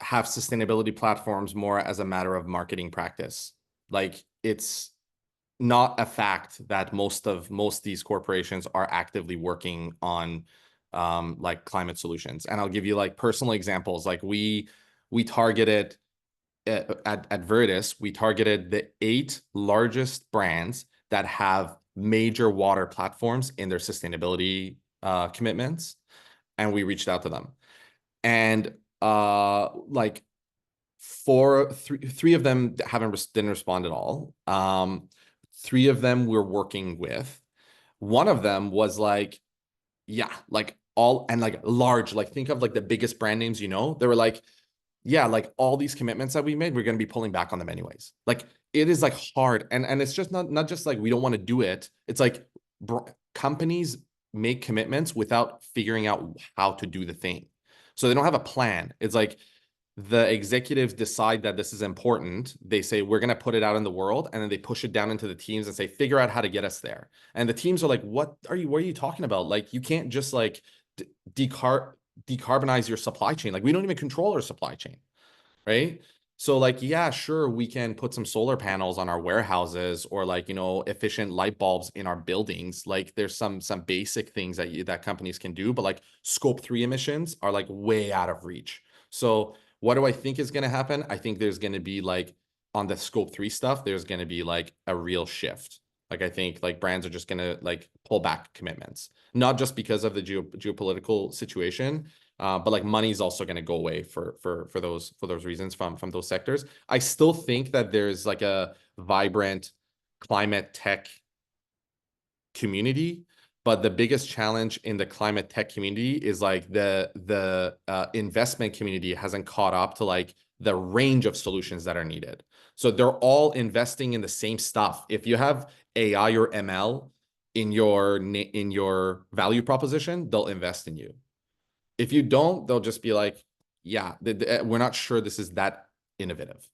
sustainability platforms more as a matter of marketing practice. Like it's not a fact that most these corporations are actively working on like climate solutions. And I'll give you like personal examples. Like we targeted at Veritas, we targeted the 8 largest brands that have major water platforms in their sustainability commitments, and we reached out to them. And like three of them didn't respond at all. 3 of them we're working with. One of them was like, yeah, like all, and like large, like think of like the biggest brand names, they were like, yeah, like all these commitments that we made, we're going to be pulling back on them anyways. Like it is like hard. And it's just not just like, we don't want to do it. It's like companies make commitments without figuring out how to do the thing. So they don't have a plan. It's like, the executives decide that this is important. They say, we're going to put it out in the world. And then they push it down into the teams and say, figure out how to get us there. And the teams are like, what are you talking about? Like, you can't just like decarbonize your supply chain. Like we don't even control our supply chain. Right. So like, yeah, sure. We can put some solar panels on our warehouses or like, efficient light bulbs in our buildings. Like there's some basic things that companies can do, but like scope 3 emissions are like way out of reach. So what do I think is going to happen? I think there's going to be like on the scope 3 stuff, there's going to be like a real shift. Like I think like brands are just going to like pull back commitments, not just because of the geopolitical situation, but like money is also going to go away for those reasons from those sectors. I still think that there's like a vibrant climate tech community, but the biggest challenge in the climate tech community is like the investment community hasn't caught up to like the range of solutions that are needed. So they're all investing in the same stuff. If you have AI or ML in your value proposition, they'll invest in you. If you don't, they'll just be like, yeah, we're not sure this is that innovative.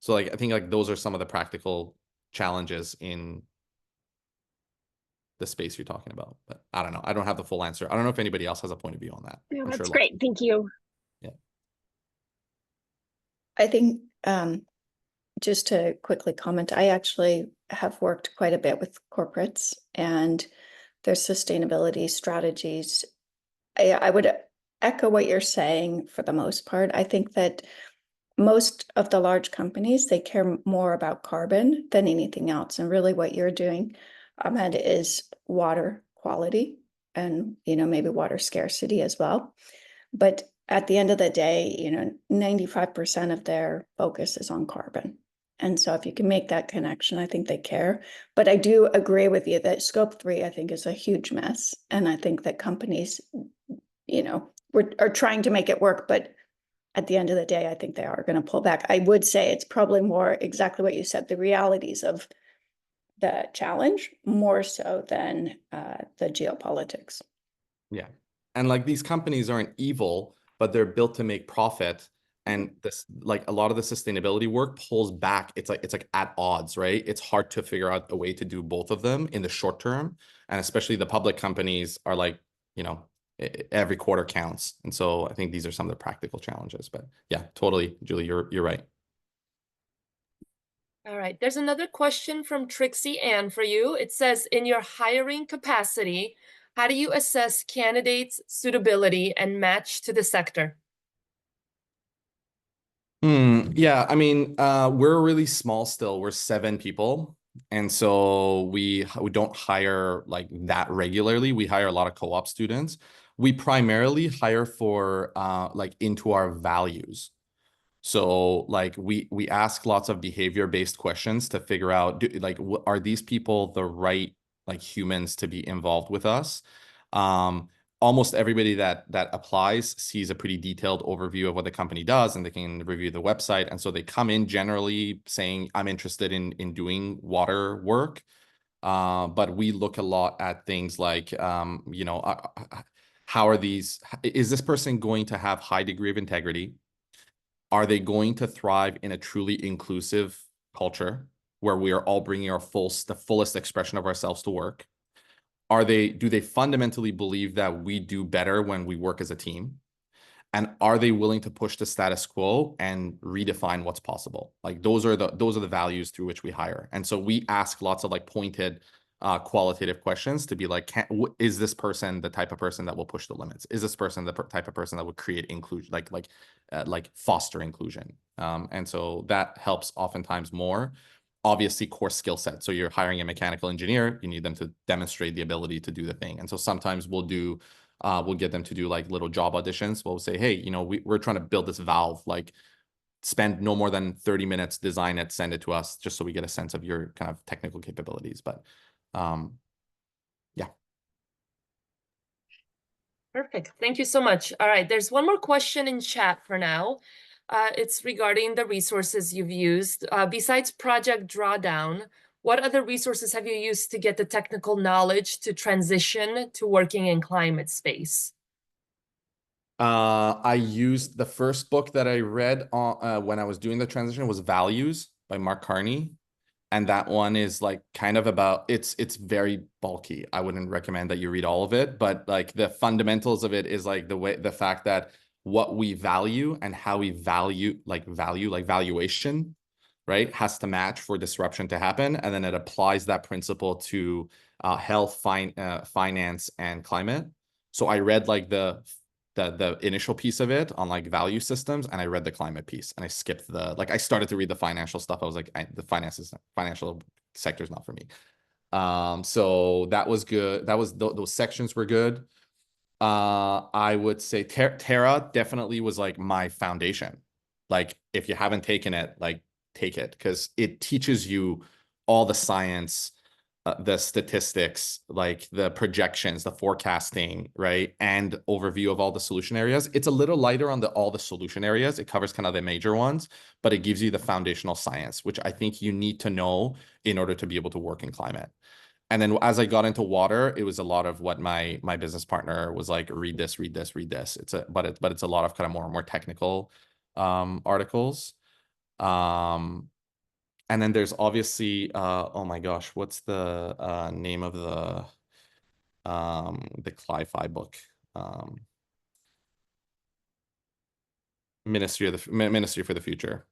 So like, I think like those are some of the practical challenges in the space you're talking about, but I don't know. I don't have the full answer. I don't know if anybody else has a point of view on that. Yeah, that's sure great. Thank you. Yeah. I think just to quickly comment, I actually have worked quite a bit with corporates and their sustainability strategies. I would echo what you're saying for the most part. I think that most of the large companies, they care more about carbon than anything else. And really what you're doing, Ahmad, is water quality and, maybe water scarcity as well. But at the end of the day, 95% of their focus is on carbon. And so if you can make that connection, I think they care. But I do agree with you that scope 3, I think, is a huge mess. And I think that companies, are trying to make it work, but at the end of the day, I think they are going to pull back. I would say it's probably more exactly what you said, the realities of the challenge more so than the geopolitics. Yeah. And like these companies aren't evil, but they're built to make profit. And this, like a lot of the sustainability work pulls back. It's like at odds, right? It's hard to figure out a way to do both of them in the short term. And especially the public companies are like, every quarter counts. And so I think these are some of the practical challenges. But yeah, totally, Julie, you're right. All right, there's another question from Trixie Ann for you. It says, in your hiring capacity, how do you assess candidates' suitability and match to the sector? Yeah, I mean, we're really small still. We're 7 people. And so we don't hire like that regularly. We hire a lot of co-op students. We primarily hire for like into our values. So like we ask lots of behavior-based questions to figure out are these people the right like humans to be involved with us? Almost everybody that applies sees a pretty detailed overview of what the company does, and they can review the website. And so they come in generally saying, I'm interested in doing water work. But we look a lot at things like, how are these, is this person going to have high degree of integrity? Are they going to thrive in a truly inclusive culture where we are all bringing the fullest expression of ourselves to work? Do they fundamentally believe that we do better when we work as a team? And are they willing to push the status quo and redefine what's possible? Like those are the values through which we hire. And so we ask lots of like pointed qualitative questions to be like, is this person the type of person that will push the limits? Is this person the type of person that would create inclusion, like foster inclusion? And so that helps oftentimes more. Obviously, core skill set. So you're hiring a mechanical engineer, you need them to demonstrate the ability to do the thing. And so sometimes we'll get them to do like little job auditions. We'll say, hey, we're trying to build this valve, like spend no more than 30 minutes, design it, send it to us, just so we get a sense of your kind of technical capabilities. But yeah. Perfect. Thank you so much. All right, there's one more question in chat for now. It's regarding the resources you've used. Besides Project Drawdown, what other resources have you used to get the technical knowledge to transition to working in climate space? I used the first book that I read when I was doing the transition was Values by Mark Carney. And that one is like kind of about, it's very bulky. I wouldn't recommend that you read all of it, but like the fundamentals of it is like the fact that what we value and how we value valuation, right, has to match for disruption to happen. And then it applies that principle to health, finance, and climate. So I read like the initial piece of it on like value systems, and I read the climate piece, and I skipped I started to read the financial stuff. I was like, the financial sector is not for me. So that was good. Those sections were good. I would say Terra definitely was like my foundation. Like if you haven't taken it, like take it, because it teaches you all the science, the statistics, like the projections, the forecasting, right? And overview of all the solution areas. It's a little lighter on all the solution areas. It covers kind of the major ones, but it gives you the foundational science, which I think you need to know in order to be able to work in climate. And then as I got into water, it was a lot of what my business partner was like, read this, read this, read this. But it's a lot of kind of more technical articles. And then there's obviously oh my gosh, what's the name of the Cli-Fi book? Ministry for the Future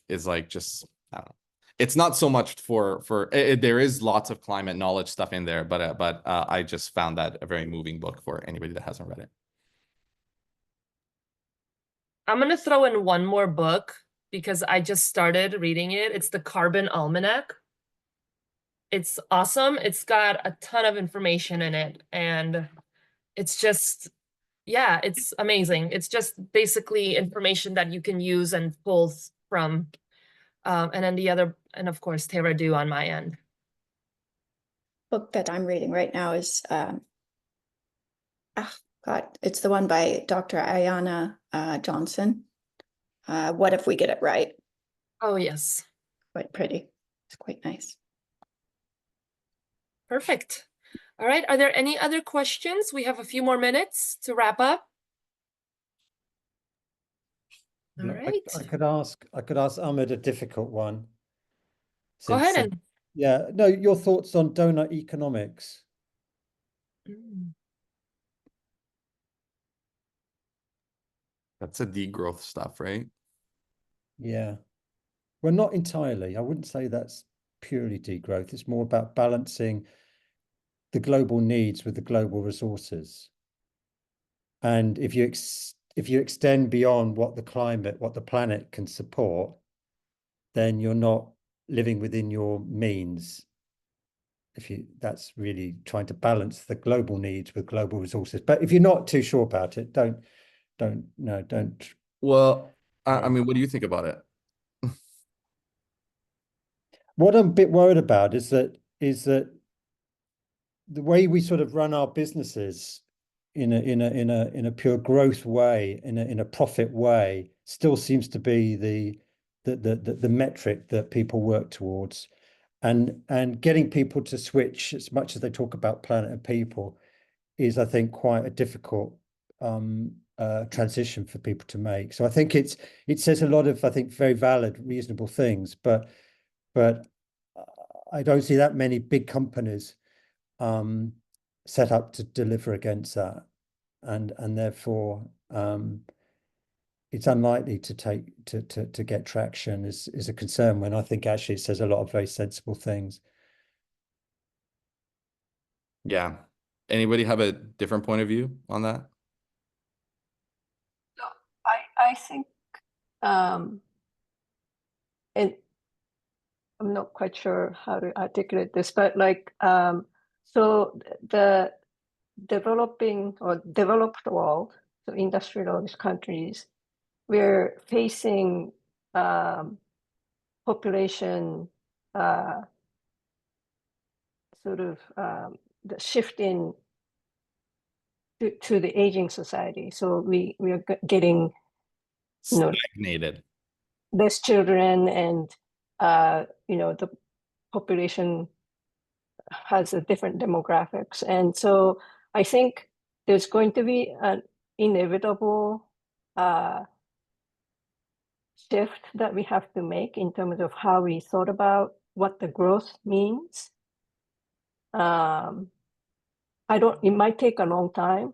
is just, I don't know. It's not so much for there is lots of climate knowledge stuff in there, but I just found that a very moving book for anybody that hasn't read it. I'm going to throw in one more book because I just started reading it. It's the Carbon Almanac. It's awesome. It's got a ton of information in it, and it's just, yeah, it's amazing. It's just basically information that you can use and pull from. And then and of course, Terra Do on my end. Book that I'm reading right now is, it's the one by Dr. Ayana Johnson. What If We Get It Right? Oh, yes. Quite pretty. It's quite nice. Perfect. All right. Are there any other questions? We have a few more minutes to wrap up. All Yeah, right. I could ask Ahmed a difficult one. Go ahead Since, and. yeah, no, your thoughts on donut economics. That's a degrowth stuff, right? Yeah. Well, not entirely. I wouldn't say that's purely degrowth. It's more about balancing the global needs with the global resources. And if you extend beyond what the climate, what the planet can support, then you're not living within your means. That's really trying to balance the global needs with global resources. But if you're not too sure about it, don't. Well, I Yeah. mean, what do you think about it? What I'm a bit worried about is that the way we sort of run our businesses in a pure growth way, in a profit way, still seems to be the metric that people work towards. And getting people to switch, as much as they talk about planet and people, is, I think, quite a difficult transition for people to make. So I think it says a lot of, I think, very valid, reasonable things, but I don't see that many big companies set up to deliver against that, and therefore it's unlikely to get traction is a concern, when I think actually it says a lot of very sensible things. Yeah. Anybody have a different point of view on that? I think, and I'm not quite sure how to articulate this, but like, so the developing or developed world, so industrialized countries, we're facing population sort of the shift in to the aging society. So we are getting, you know, Stagnated. less children, and the population has a different demographics. And so I think there's going to be an inevitable shift that we have to make in terms of how we thought about what the growth means. It might take a long time,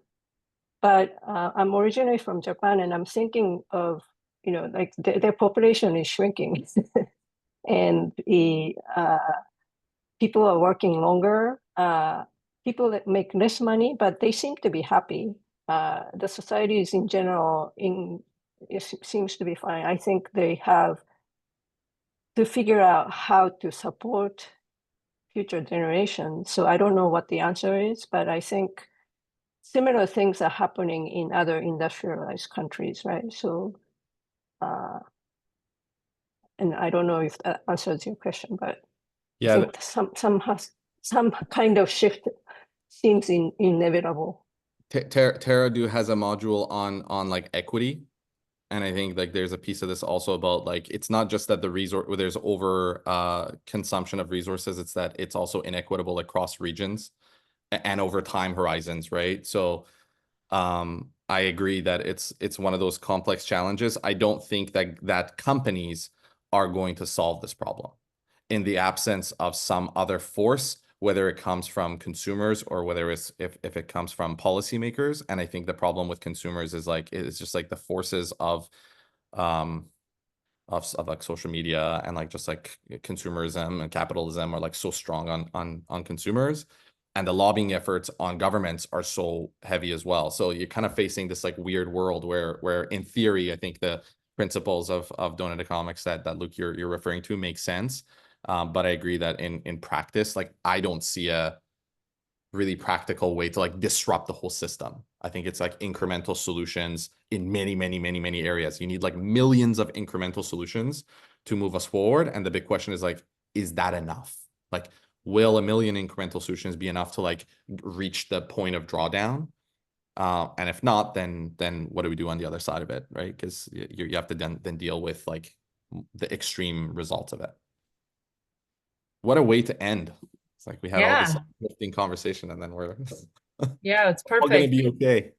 but I'm originally from Japan, and I'm thinking of, like their population is shrinking and people are working longer. People that make less money, but they seem to be happy. The societies in general it seems to be fine. I think they have to figure out how to support future generations. So I don't know what the answer is, but I think similar things are happening in other industrialized countries, right? So, and I don't know if that answers your question, but I Yeah. think some kind of shift seems inevitable. Teradu has a module on like equity. And I think like there's a piece of this also about like it's not just that there's over consumption of resources, it's that it's also inequitable across regions and over time horizons, right? So I agree that it's one of those complex challenges. I don't think that companies are going to solve this problem in the absence of some other force, whether it comes from consumers or whether it's if it comes from policymakers. And I think the problem with consumers is like it's just like the forces of like social media and like just like consumerism and capitalism are like so strong on consumers, and the lobbying efforts on governments are so heavy as well. So you're kind of facing this like weird world where in theory I think the principles of donut economics that Luke you're referring to make sense, but I agree that in practice, like I don't see a really practical way to like disrupt the whole system. I think it's like incremental solutions in many areas. You need like millions of incremental solutions to move us forward. And the big question is like, is that enough? Like, will a million incremental solutions be enough to like reach the point of drawdown? And if not, then what do we do on the other side of it, right? Because you have to then deal with like the extreme results of it. What a way to end. It's like we had all this Yeah. uplifting conversation, and then we're Yeah, it's all gonna perfect. be okay.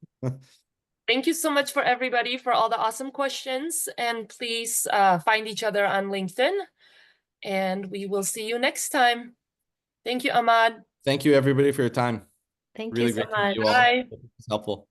Thank you so much for everybody for all the awesome questions. And please find each other on LinkedIn. And we will see you next time. Thank you, Ahmad. Thank you, everybody, for your time. Thank you Really so great to meet much. you all. Bye. It's helpful.